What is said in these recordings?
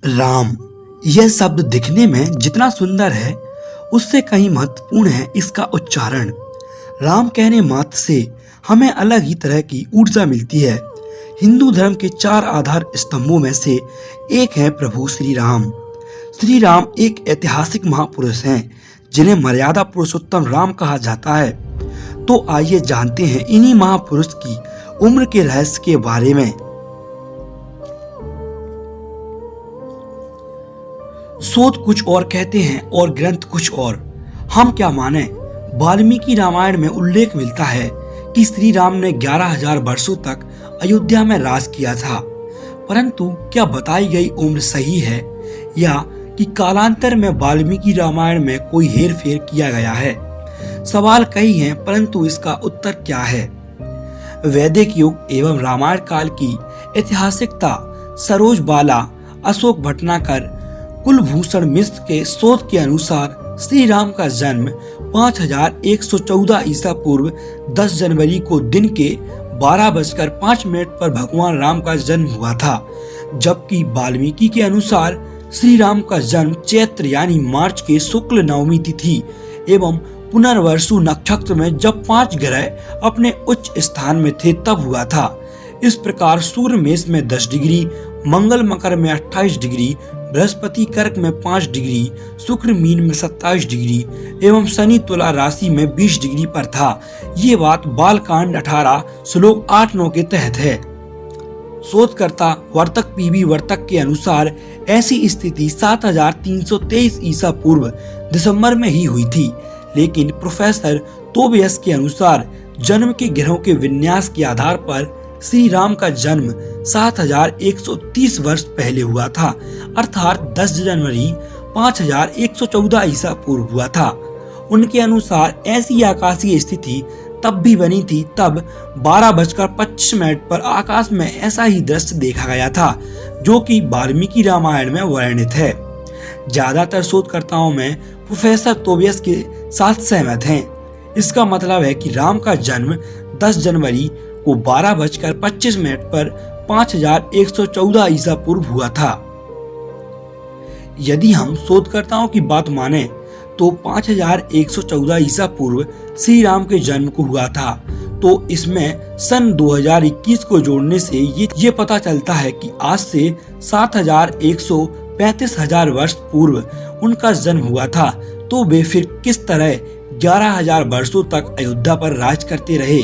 राम, यह शब्द दिखने में जितना सुंदर है उससे कहीं महत्वपूर्ण है इसका उच्चारण। राम कहने मात्र से हमें अलग ही तरह की ऊर्जा मिलती है। हिंदू धर्म के 4 आधार स्तंभों में से एक है प्रभु श्री राम। श्री राम एक ऐतिहासिक महापुरुष हैं जिन्हें मर्यादा पुरुषोत्तम राम कहा जाता है। तो आइए जानते हैं इन्हीं महापुरुष की उम्र के रहस्य के बारे में। शोध कुछ और कहते हैं और ग्रंथ कुछ और। हम क्या माने? वाल्मीकि रामायण में उल्लेख मिलता है कि श्री राम ने 11,000 वर्षों तक अयोध्या में राज किया था। परंतु क्या बताई गई उम्र सही है या कि कालांतर में वाल्मीकि रामायण में कोई हेर फेर किया गया है? सवाल कई हैं, परंतु इसका उत्तर क्या है? वैदिक युग एवं रामायण काल की ऐतिहासिकता सरोज बाला, अशोक भटनागर, कुलभूषण मिश्र के शोध के अनुसार श्री राम का जन्म 5114 ईसा पूर्व 10 जनवरी को दिन के 12:05 पर भगवान राम का जन्म हुआ था, जबकि वाल्मीकि के अनुसार श्री राम का जन्म चैत्र यानी मार्च के शुक्ल नवमी तिथि एवं पुनर्वसु नक्षत्र में जब 5 ग्रह अपने उच्च स्थान में थे तब हुआ था। इस प्रकार सूर्य मेष में 10 डिग्री, मंगल मकर में 28 डिग्री, बृहस्पति कर्क में 5 डिग्री, शुक्र मीन में 27 डिग्री एवं शनि तुला राशि में 20 डिग्री पर था। ये बात बालकांड 18 श्लोक 8-9 के तहत है। शोधकर्ता वर्तक पीवी वर्तक के अनुसार ऐसी स्थिति 7323 ईसा पूर्व दिसंबर में ही हुई थी, लेकिन प्रोफेसर तोबियस के अनुसार जन्म के ग्रहों के विन्यास के आधार पर श्री राम का जन्म 7130 वर्ष पहले हुआ था, अर्थात 10 जनवरी 5114 ईसा पूर्व हुआ था। उनके अनुसार ऐसी आकाशीय स्थिति तब भी बनी थी तब 12:25 पर आकाश में ऐसा ही दृश्य देखा गया था जो कि वाल्मीकि रामायण में वर्णित है। ज्यादातर शोधकर्ताओं में प्रोफेसर तोबियस के साथ सहमत हैं। इसका मतलब है कि राम का जन्म 10 जनवरी को 12:25 पर 5114 ईसा पूर्व हुआ था। यदि हम शोधकर्ताओं की बात माने तो 5114 ईसा पूर्व श्री राम के जन्म को हुआ था, तो इसमें सन 2021 को जोड़ने से ये पता चलता है कि आज से 7,135,000 वर्ष पूर्व उनका जन्म हुआ था। तो वे फिर किस तरह 11,000 वर्षों तक अयोध्या पर राज करते रहे?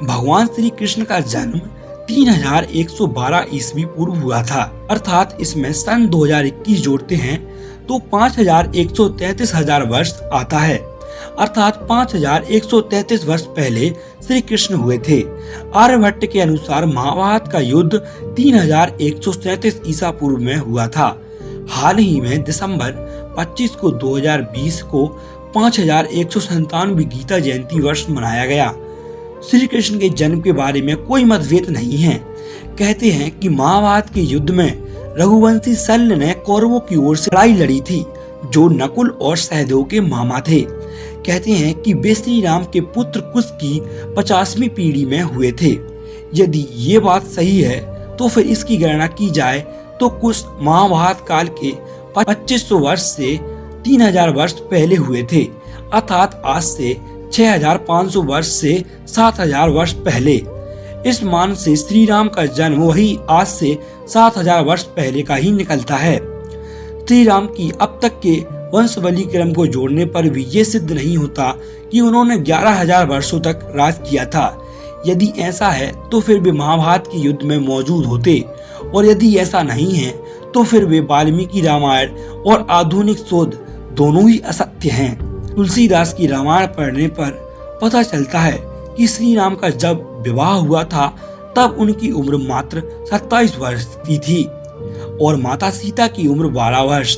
भगवान श्री कृष्ण का जन्म 3112 ईस्वी पूर्व हुआ था, अर्थात इसमें सन 2021 जोड़ते हैं तो 5,133,000 वर्ष आता है, अर्थात 5,133 वर्ष पहले श्री कृष्ण हुए थे। आर्यभट्ट के अनुसार महाभारत का युद्ध 3137 ईसा पूर्व में हुआ था। हाल ही में दिसंबर 25 को 2020 को 5197 गीता जयंती वर्ष मनाया गया। श्री कृष्ण के जन्म के बारे में कोई मतभेद नहीं है। कहते हैं कि महाभारत के युद्ध में रघुवंशी शल्य ने कौरवों की ओर से लड़ाई लड़ी थी, जो नकुल और सहदेव के मामा थे। कहते हैं कि वे श्री राम के पुत्र कुश की 50वीं पीढ़ी में हुए थे। यदि ये बात सही है तो फिर इसकी गणना की जाए तो कुश महाभारत काल के 2500 वर्ष से 3000 वर्ष पहले हुए थे, अर्थात आज से 6500 वर्ष से 7000 वर्ष पहले। इस मान से श्री राम का जन्म वही आज से 7000 वर्ष पहले का ही निकलता है। श्री राम की अब तक के वंशावली क्रम को जोड़ने पर भी ये सिद्ध नहीं होता कि उन्होंने 11,000 वर्षों तक राज किया था। यदि ऐसा है तो फिर वे महाभारत के युद्ध में मौजूद होते, और यदि ऐसा नहीं है तो फिर वे वाल्मीकि रामायण और आधुनिक शोध दोनों ही असत्य हैं। तुलसीदास की रामायण पढ़ने पर पता चलता है कि श्री राम का जब विवाह हुआ था तब उनकी उम्र मात्र 27 वर्ष की थी और माता सीता की उम्र 12 वर्ष।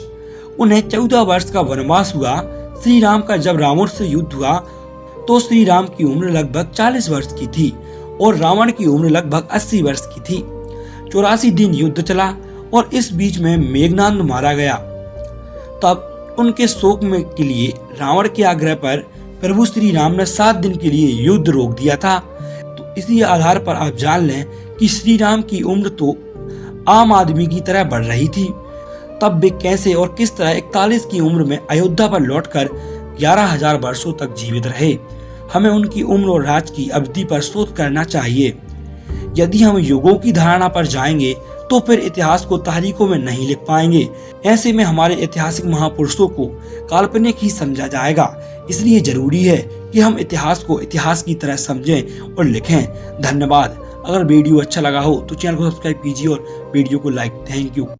उन्हें 14 वर्ष का वनवास हुआ। श्री राम का जब रावण से युद्ध हुआ तो श्री राम की उम्र लगभग 40 वर्ष की थी और रावण की उम्र लगभग 80 वर्ष की थी। 84 दिन युद्ध चला और इस बीच में मेघनाद मारा गया। तब उनके शोक में के लिए रावण के आग्रह पर प्रभु श्री राम ने 7 दिन के लिए युद्ध रोक दिया था। तो इसी आधार पर आप जान लें कि श्री राम की उम्र तो आम आदमी की तरह बढ़ रही थी। तब वे कैसे और किस तरह 41 की उम्र में अयोध्या पर लौटकर 11,000 वर्षों तक जीवित रहे। हमें उनकी उम्र और राज की अवधि पर शोध करना चाहिए। यदि हम युगों की धारणा पर जाएंगे तो फिर इतिहास को तारीखों में नहीं लिख पाएंगे। ऐसे में हमारे ऐतिहासिक महापुरुषों को काल्पनिक ही समझा जाएगा। इसलिए जरूरी है कि हम इतिहास को इतिहास की तरह समझें और लिखें। धन्यवाद। अगर वीडियो अच्छा लगा हो तो चैनल को सब्सक्राइब कीजिए और वीडियो को लाइक। Thank you.